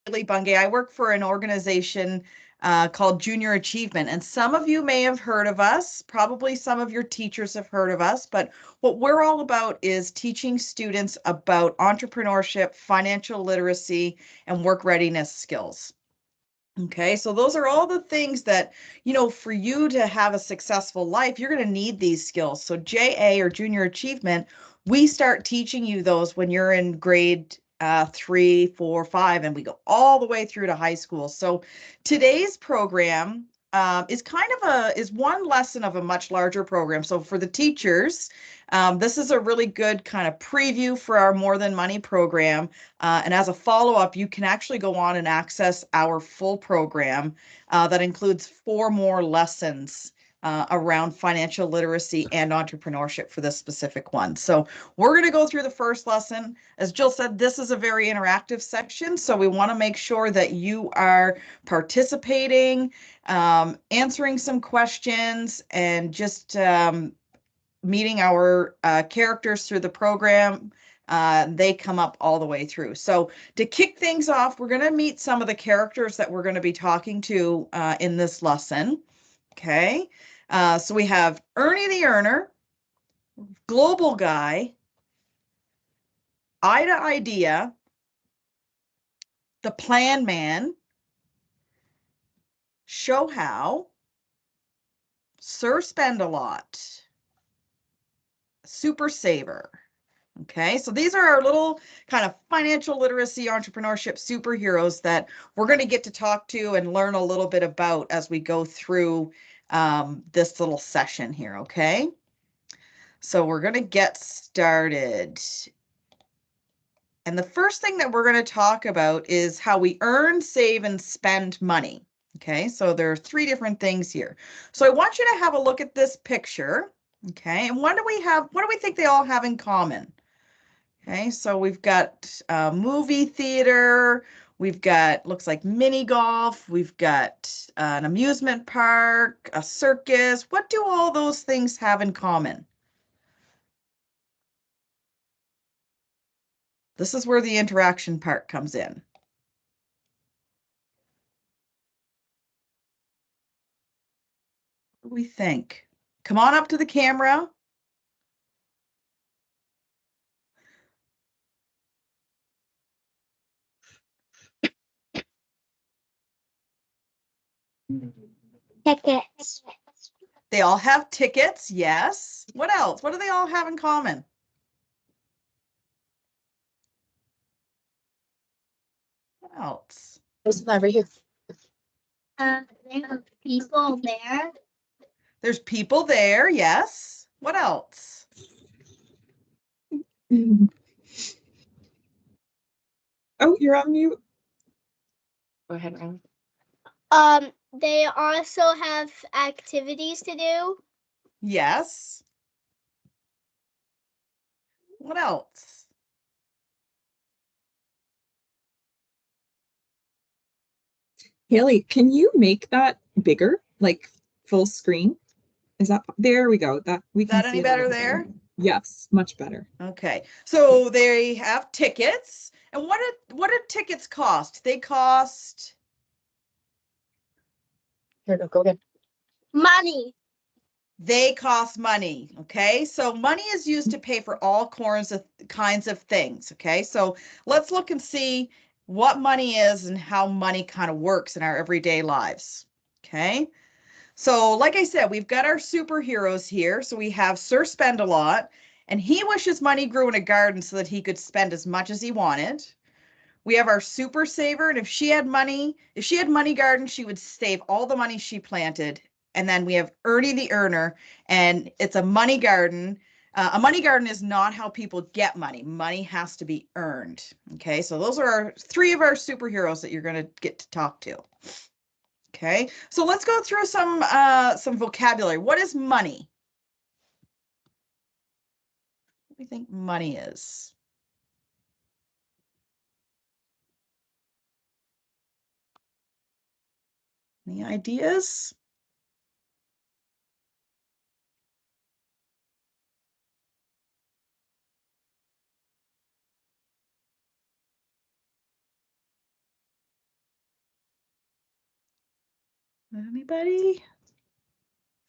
Bungay. I work for an organization called Junior Achievement, and some of you may have heard of us. Probably some of your teachers have heard of us, but what we're all about is teaching students about entrepreneurship, financial literacy, and work readiness skills. Okay, so those are all the things that, for you to have a successful life, you're going to need these skills. So JA, or Junior Achievement, we start teaching you those when you're in grade 3, 4, 5, and we go all the way through to high school. So today's program is one lesson of a much larger program. So for the teachers, this is a really good kind of preview for our More Than Money program. And as a follow-up, you can actually go on and access our full program that includes 4 more lessons around financial literacy and entrepreneurship for this specific one. So we're going to go through the first lesson. As Jill said, this is a very interactive section, so we want to make sure that you are participating, answering some questions, and just meeting our characters through the program. They come up all the way through. So to kick things off, we're going to meet some of the characters that we're going to be talking to in this lesson. Okay, so we have Ernie the Earner, Global Guy, Ida Idea, the Plan Man, Show How, Sir Spend a Lot, Super Saver. Okay, so these are our little kind of financial literacy, entrepreneurship superheroes that we're going to get to talk to and learn a little bit about as we go through this little session here, okay? So we're going to get started. And the first thing that we're going to talk about is how we earn, save, and spend money. Okay, so there are 3 different things here. So I want you to have a look at this picture. Okay, and what do we think they all have in common? Okay, so we've got a movie theater, we've got, looks like mini golf, we've got an amusement park, a circus. What do all those things have in common? This is where the interaction part comes in. What do we think? Come on up to the camera. Tickets. They all have tickets, yes. What else? What do they all have in common? What else? There's one over here. They have people there. There's people there, yes. What else? Oh, you're on mute. Go ahead, Ryan. They also have activities to do. Yes. What else? Haley, can you make that bigger, like full screen? Is that, there we go. That we Is can that see any it a better little there? Yes, much better. Okay, so they have tickets. And what do tickets cost? They cost... Here, go again. Money. They cost money, okay? So money is used to pay for all kinds of things, okay? So let's look and see what money is and how money kind of works in our everyday lives, okay? So like I said, we've got our superheroes here. So we have Sir Spend a Lot, and he wishes money grew in a garden so that he could spend as much as he wanted. We have our Super Saver, and if she had money garden, she would save all the money she planted. And then we have Ernie the Earner, and it's a money garden. A money garden is not how people get money. Money has to be earned. Okay, so those are 3 of our superheroes that you're going to get to talk to. Okay, so let's go through some vocabulary. What is money? What do you think money is? Any ideas? Anybody?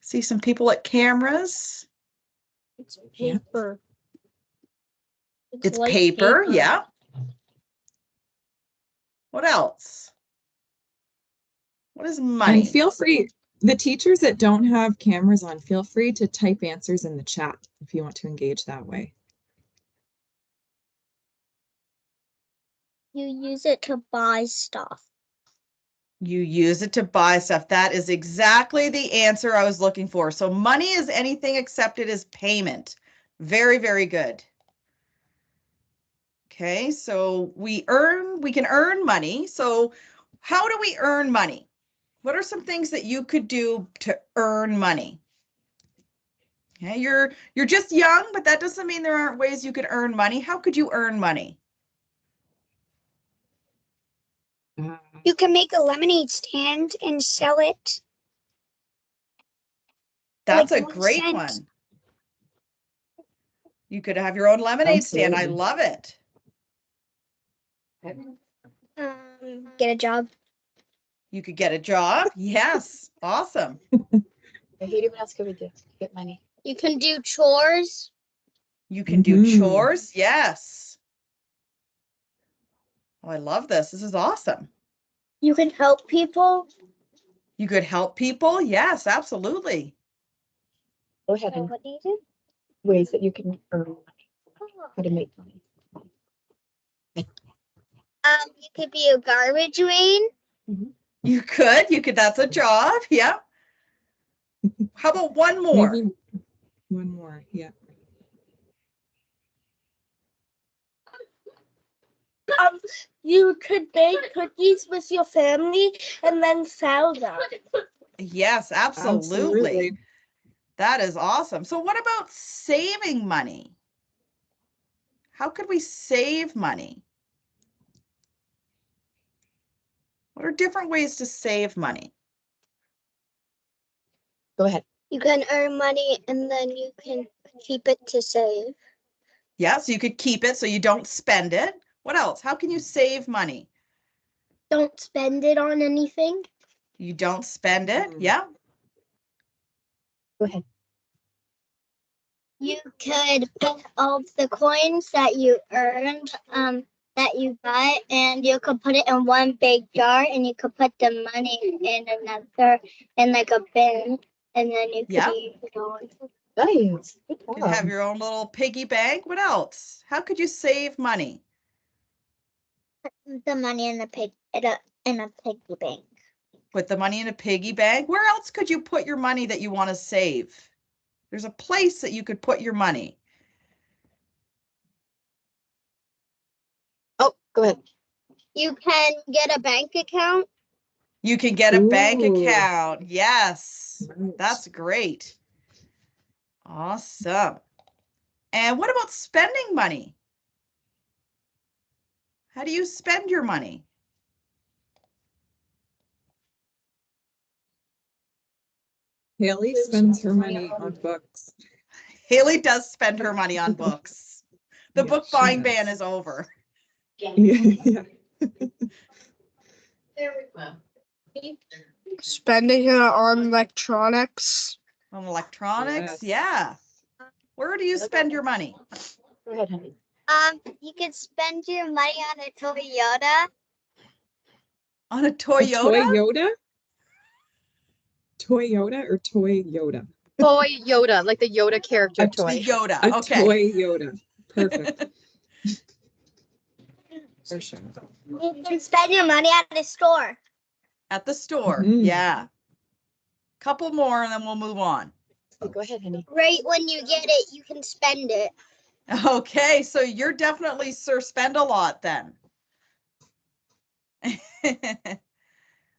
See some people at cameras. It's Yeah. paper. It's like paper, yeah. What else? What is money? And feel free, the teachers that don't have cameras on, feel free to type answers in the chat if you want to engage that way. You use it to buy stuff. You use it to buy stuff. That is exactly the answer I was looking for. So money is anything accepted as payment. Very, very good. Okay, so we can earn money. So how do we earn money? What are some things that you could do to earn money? Okay, you're just young, but that doesn't mean there aren't ways you could earn money. How could you earn money? You can make a lemonade stand and sell it. That's Like a 1 great cent. one. You could have your own lemonade stand. I Absolutely. love it. Get a job. You could get a job. Yes, awesome. Haiti, what else could we do? Get money. You can do chores. You can do Mhm. chores. Yes. Oh, I love this. This is awesome. You can help people. You could help people. Yes, absolutely. Go ahead and What do you do? ways that you can earn money. How to make money. You could be a garbage man. You could, that's a job. Yeah. How about one more? Maybe one more. Yeah. You could bake cookies with your family and then sell them. Yes, absolutely. Absolutely. That is awesome. So what about saving money? How could we save money? What are different ways to save money? Go ahead. You can earn money and then you can keep it to save. Yeah, so you could keep it so you don't spend it. What else? How can you save money? Don't spend it on anything. You don't spend it. Mhm. Yeah. Go ahead. You could put all the coins that you earned, that you got, and you could put it in one big jar, and you could put the money in another, in like a bin, and then you could Yeah. use it all. Nice. Good You could have job. your own little piggy bank. What else? How could you save money? Put the money in a piggy bank. Put the money in a piggy bank. Where else could you put your money that you want to save? There's a place that you could put your money. Oh, go ahead. You can get a bank account. You can get a bank Ooh. account. Yes, Right. that's great. Awesome. And what about spending money? How do you spend your money? Haley spends her money on books. Haley does spend her money on books. The Yeah, book she buying does. ban is over. Yeah. Spending it on electronics. On electronics, Yes. yeah. Where do you spend your money? Go ahead, honey. You could spend your money on a Toyota. On a A Toyota? Toyota? Toyota or Toy Yoda? Toy Yoda, like the Yoda character A The toy. Yoda, A okay. Toy Yoda. Perfect. For sure. You can spend your money at a store. At the store, Mhm. yeah. Couple more and then we'll move on. Okay, go ahead, honey. Right when you get it, you can spend it. Okay, so you're definitely Sir Spend a Lot then.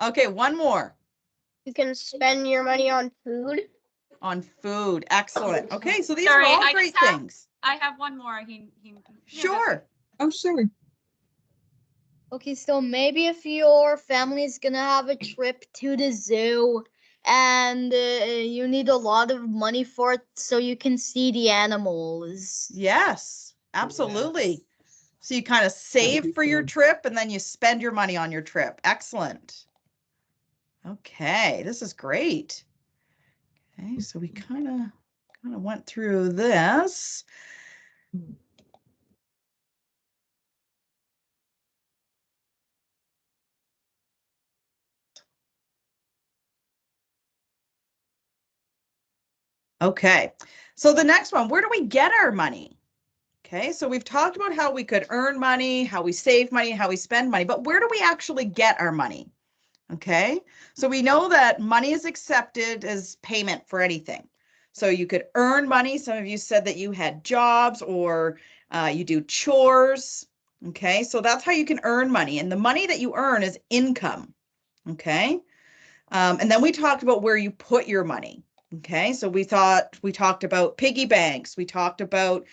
Okay, one more. You can spend your money on food. On food, excellent. Okay, so these Sorry, are all I great just have- things. I have one more. He Sure. Oh, sure. Okay, so maybe if your family's gonna have a trip to the zoo and you need a lot of money for it so you can see the animals. Yes, absolutely. Yes. So you kind of would be save for your fun. trip and then you spend your money on your trip. Excellent. Okay, this is great. Okay, so we kind of went through this. Okay, so the next one, where do we get our money? Okay, so we've talked about how we could earn money, how we save money, how we spend money, but where do we actually get our money? Okay, so we know that money is accepted as payment for anything. So you could earn money. Some of you said that you had jobs or you do chores. Okay, so that's how you can earn money. And the money that you earn is income. Okay, and then we talked about where you put your money. Okay, so we talked about piggy banks. We talked about,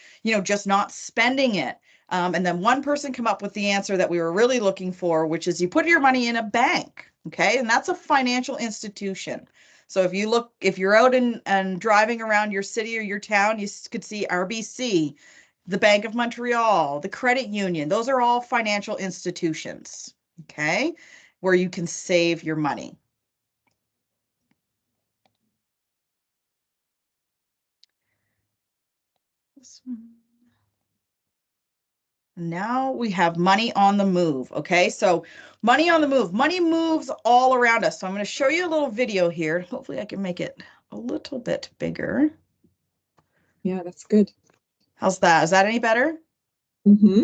just not spending it. And then one person come up with the answer that we were really looking for, which is you put your money in a bank. Okay, and that's a financial institution. So if you're out and driving around your city or your town, you could see RBC, the Bank of Montreal, the credit union. Those are all financial institutions. Okay, where you can save your money. Now we have money on the move. Okay, so money on the move. Money moves all around us. So I'm going to show you a little video here. Hopefully I can make it a little bit bigger. Yeah, that's good. How's that? Is that any better? Mm-hmm.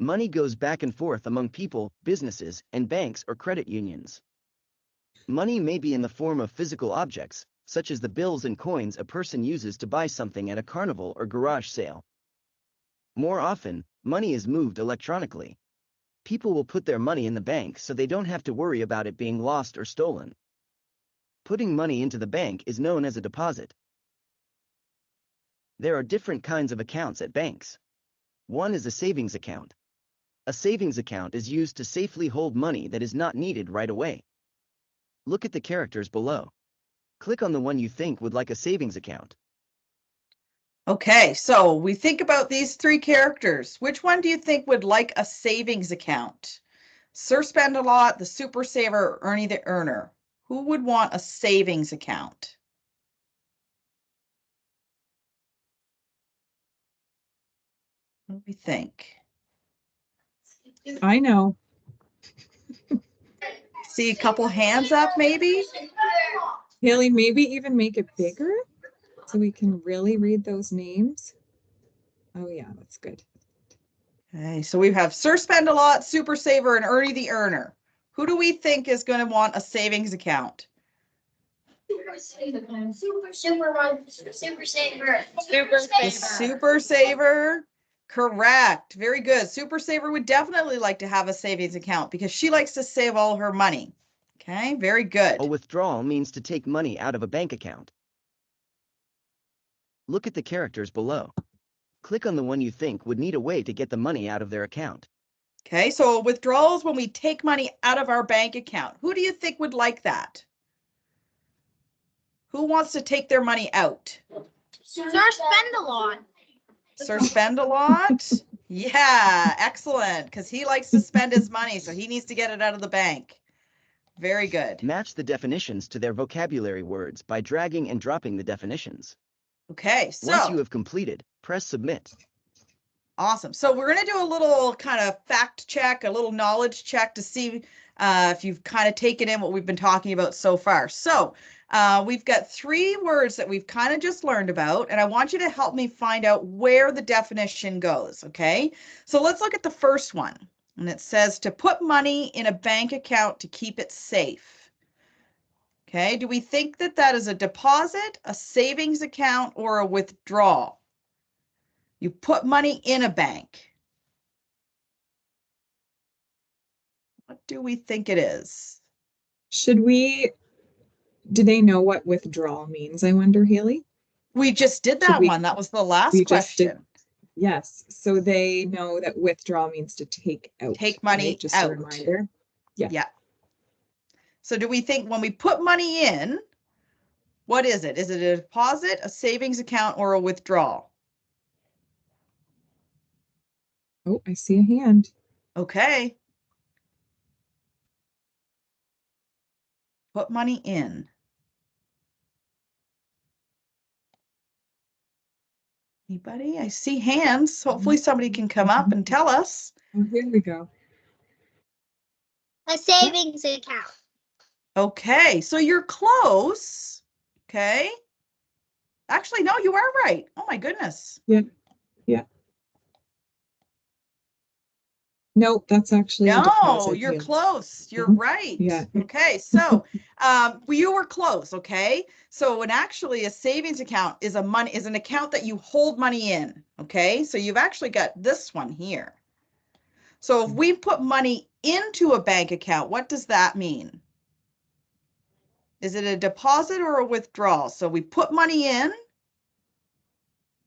Money goes back and forth among people, businesses, and banks or credit unions. Money may be in the form of physical objects, such as the bills and coins a person uses to buy something at a carnival or garage sale. More often, money is moved electronically. People will put their money in the bank so they don't have to worry about it being lost or stolen. Putting money into the bank is known as a deposit. There are different kinds of accounts at banks. One is a savings account. A savings account is used to safely hold money that is not needed right away. Look at the characters below. Click on the one you think would like a savings account. Okay, so we think about these three characters. Which one do you think would like a savings account? Sir Spend-A-Lot, the Super Saver, Ernie the Earner. Who would want a savings account? What do we think? I know. See a couple hands up, maybe? Haley, maybe even make it bigger so we can really read those names. Oh yeah, that's good. Okay, so we have Sir Spend-A-Lot, Super Saver, and Ernie the Earner. Who do we think is going to want a savings account? Super saver. The Super Saver. Correct. Very good. Super Saver would definitely like to have a savings account because she likes to save all her money. Okay, very good. A withdrawal means to take money out of a bank account. Look at the characters below. Click on the one you think would need a way to get the money out of their account. Okay, so withdrawals when we take money out of our bank account. Who do you think would like that? Who wants to take their money out? Sir Spend-A-Lot. Sir Spend-A-Lot? Yeah, excellent, because he likes to spend his money, so he needs to get it out of the bank. Very good. Match the definitions to their vocabulary words by dragging and dropping the definitions. Okay, so Once you have completed, press submit. awesome. So we're going to do a little kind of fact check, a little knowledge check to see if you've kind of taken in what we've been talking about so far. So we've got 3 words that we've kind of just learned about, and I want you to help me find out where the definition goes, okay? So let's look at the first one, and it says to put money in a bank account to keep it safe. Okay, do we think that that is a deposit, a savings account, or a withdrawal? You put money in a bank. What do we think it is? Do they know what withdrawal means, I wonder, Haley? We just did Should that one. That was the last we just did- question. Yes, so they know that withdrawal means to take out. Take money right? Just out. a reminder. Yeah. Yeah. So do we think when we put money in, what is it? Is it a deposit, a savings account, or a withdrawal? Oh, I see a hand. Okay. Put money in. Anybody? I see hands. Hopefully somebody can come up and tell us. Oh, here we go. A savings account. Okay, so you're close. Okay. Actually, no, you are right. Oh my goodness. Yeah. Nope, that's actually a No, deposit. you're Yeah. close. You're Mhm. right. Yeah. Okay, so you were close. Okay, so when actually a savings account is an account that you hold money in. Okay, so you've actually got this one here. So if we put money into a bank account, what does that mean? Is it a deposit or a withdrawal? So we put money in,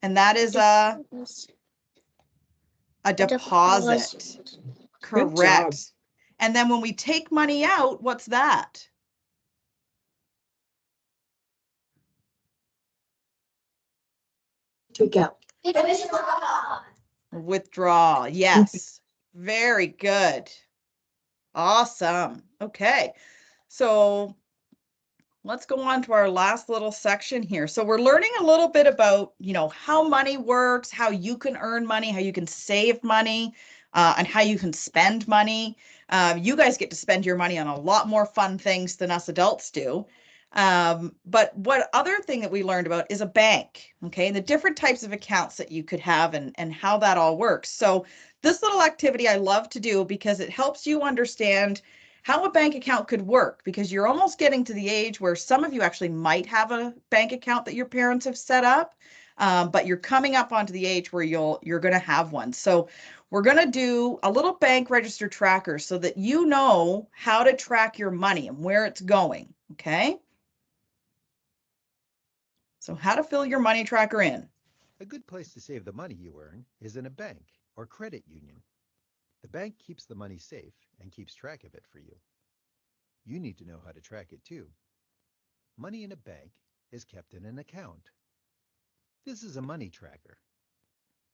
and that is a deposit. Good job. Correct. And then when we take money out, what's that? Take out. Withdrawal. Yes. Very good. Awesome. Okay. So let's go on to our last little section here. So we're learning a little bit about, how money works, how you can earn money, how you can save money, and how you can spend money. You guys get to spend your money on a lot more fun things than us adults do. But what other thing that we learned about is a bank, okay, and the different types of accounts that you could have and how that all works. So this little activity I love to do because it helps you understand how a bank account could work, because you're almost getting to the age where some of you actually might have a bank account that your parents have set up, but you're coming up onto the age where you're going to have one. So we're going to do a little bank register tracker so that you know how to track your money and where it's going, okay? So how to fill your money tracker in. A good place to save the money you earn is in a bank or credit union. The bank keeps the money safe and keeps track of it for you. You need to know how to track it too. Money in a bank is kept in an account. This is a money tracker.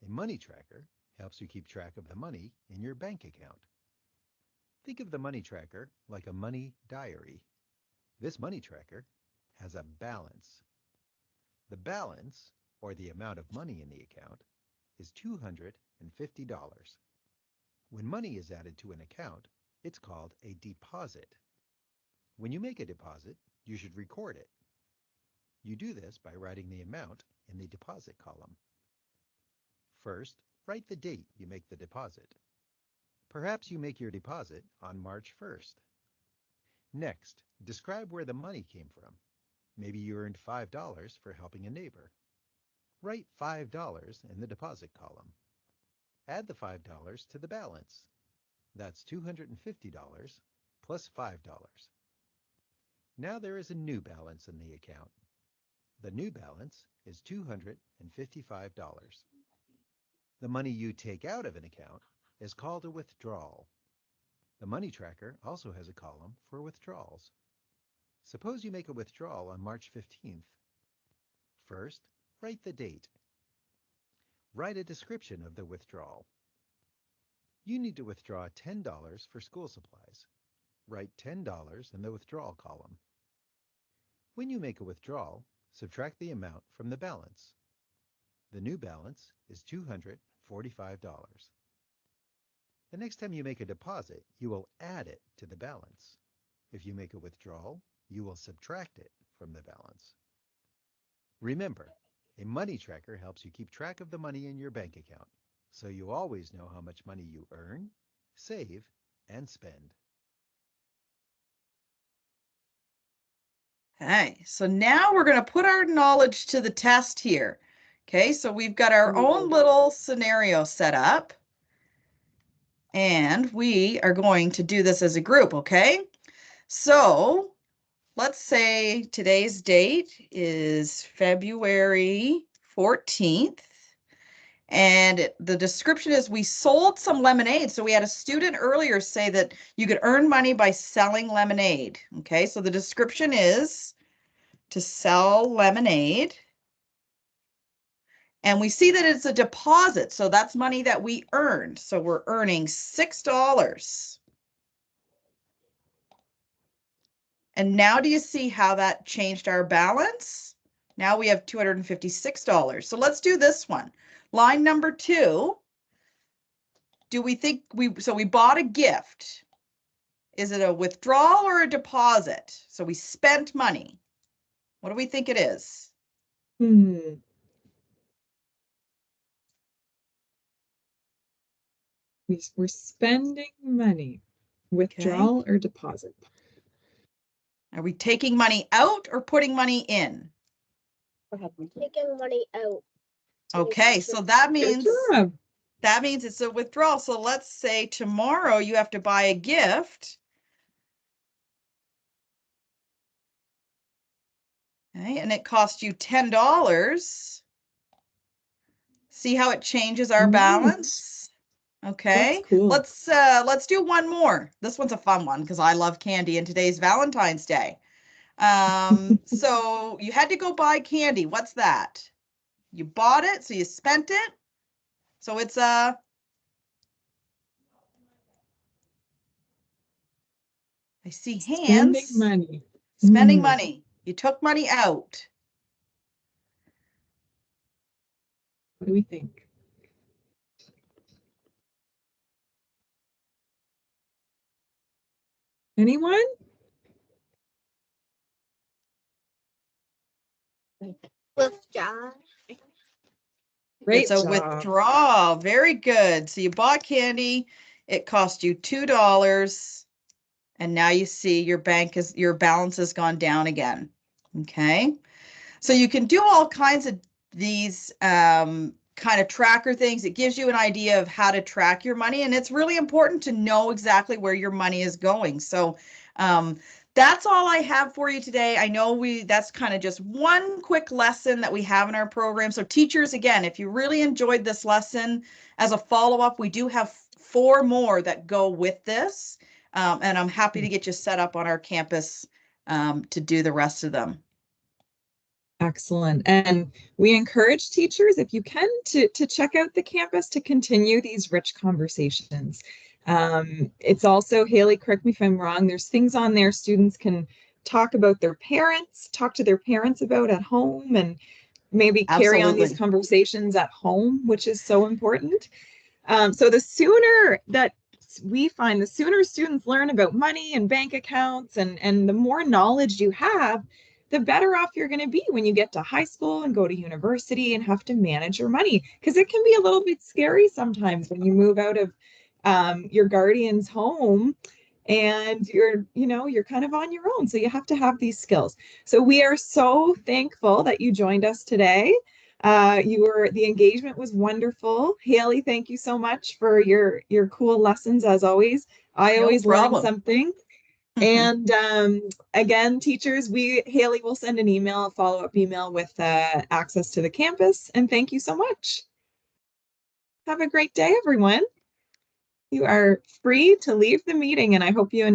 A money tracker helps you keep track of the money in your bank account. Think of the money tracker like a money diary. This money tracker has a balance. The balance, or the amount of money in the account, is $250. When money is added to an account, it's called a deposit. When you make a deposit, you should record it. You do this by writing the amount in the deposit column. First, write the date you make the deposit. Perhaps you make your deposit on March 1st. Next, describe where the money came from. Maybe you earned $5 for helping a neighbor. Write $5 in the deposit column. Add the $5 to the balance. That's $250 plus $5. Now there is a new balance in the account. The new balance is $255. The money you take out of an account is called a withdrawal. The money tracker also has a column for withdrawals. Suppose you make a withdrawal on March 15th. First, write the date. Write a description of the withdrawal. You need to withdraw $10 for school supplies. Write $10 in the withdrawal column. When you make a withdrawal, subtract the amount from the balance. The new balance is $245. The next time you make a deposit, you will add it to the balance. If you make a withdrawal, you will subtract it from the balance. Remember, a money tracker helps you keep track of the money in your bank account, so you always know how much money you earn, save, and spend. Okay, so now we're going to put our knowledge to the test here. Okay, so we've got our own little scenario set up, and we are going to do this as a group, okay? So let's say today's date is February 14th. And the description is we sold some lemonade. So we had a student earlier say that you could earn money by selling lemonade. Okay, so the description is to sell lemonade. And we see that it's a deposit. So that's money that we earned. So we're earning $6. And now do you see how that changed our balance? Now we have $256. So let's do this one. Line number 2. Do we think we bought a gift? Is it a withdrawal or a deposit? So we spent money. What do we think it is? We're spending money. Withdrawal or deposit? Are we taking money out or putting money in? Taking money out. Okay, so that Good means job. it's a withdrawal. So let's say tomorrow you have to buy a gift. Okay, and it cost you $10. See how it changes our Nice. balance? Okay, That's cool. let's do one more. This one's a fun one because I love candy and today's Valentine's Day. So you had to go buy candy. What's that? You bought it, so you spent it. So it's I see hands. Spending money. Spending Mm. money. You took money out. What do we think? Anyone? Withdraw. Great It's a job. withdrawal. Very good. So you bought candy. It cost you $2. And now you see your balance has gone down again. Okay. So you can do all kinds of these kind of tracker things. It gives you an idea of how to track your money. And it's really important to know exactly where your money is going. So that's all I have for you today. I know that's kind of just one quick lesson that we have in our program. So teachers, again, if you really enjoyed this lesson, as a follow-up, we do have 4 more that go with this. And I'm happy to get you set up on our campus to do the rest of them. Excellent. And we encourage teachers, if you can, to check out the campus to continue these rich conversations. It's also, Haley, correct me if I'm wrong, there's things on there students can talk to their parents about at home, and maybe carry on these conversations at home, which is so important. So the sooner that we find, the sooner students learn about money and bank accounts, and the more knowledge you have, the better off you're going to be when you get to high school and go to university and have to manage your money, because it can be a little bit scary sometimes when you move out of your guardian's home and you're kind of on your own. So you have to have these skills. So we are so thankful that you joined us today. The engagement was wonderful. Haley, thank you so much for your cool lessons as always. I always learn something. And again, teachers, Haley will send an email, a follow-up email with access to the campus. And thank you so much. Have a great day, everyone. You are free to leave the meeting, and I hope you have